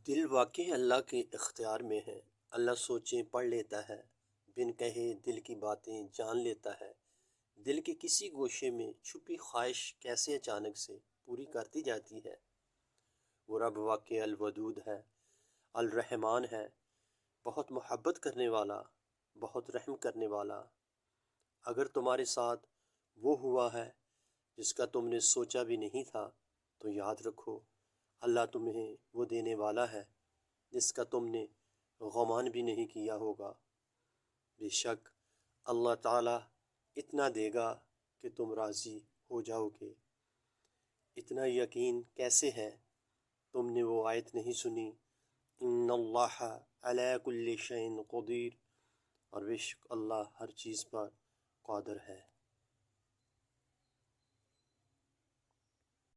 دل واقعی اللہ کے اختیار میں ہے۔ اللہ سوچیں پڑھ لیتا ہے، بن کہے دل کی باتیں جان لیتا ہے۔ دل کے کسی گوشے میں چھپی خواہش کیسے اچانک سے پوری کرتی جاتی ہے۔ وہ رب واقعی الودود ہے، الرحمان ہے، بہت محبت کرنے والا، بہت رحم کرنے والا۔ اگر تمہارے ساتھ وہ ہوا ہے جس کا تم نے سوچا بھی نہیں تھا تو یاد رکھو اللہ تمہیں وہ دینے والا ہے جس کا تم نے گمان بھی نہیں کیا ہوگا۔ بے شک اللہ تعالیٰ اتنا دے گا کہ تم راضی ہو جاؤ گے۔ اتنا یقین کیسے ہے؟ تم نے وہ آیت نہیں سنی، ان اللہ علی کل شیء قدیر، اور بے شک اللہ ہر چیز پر قادر ہے۔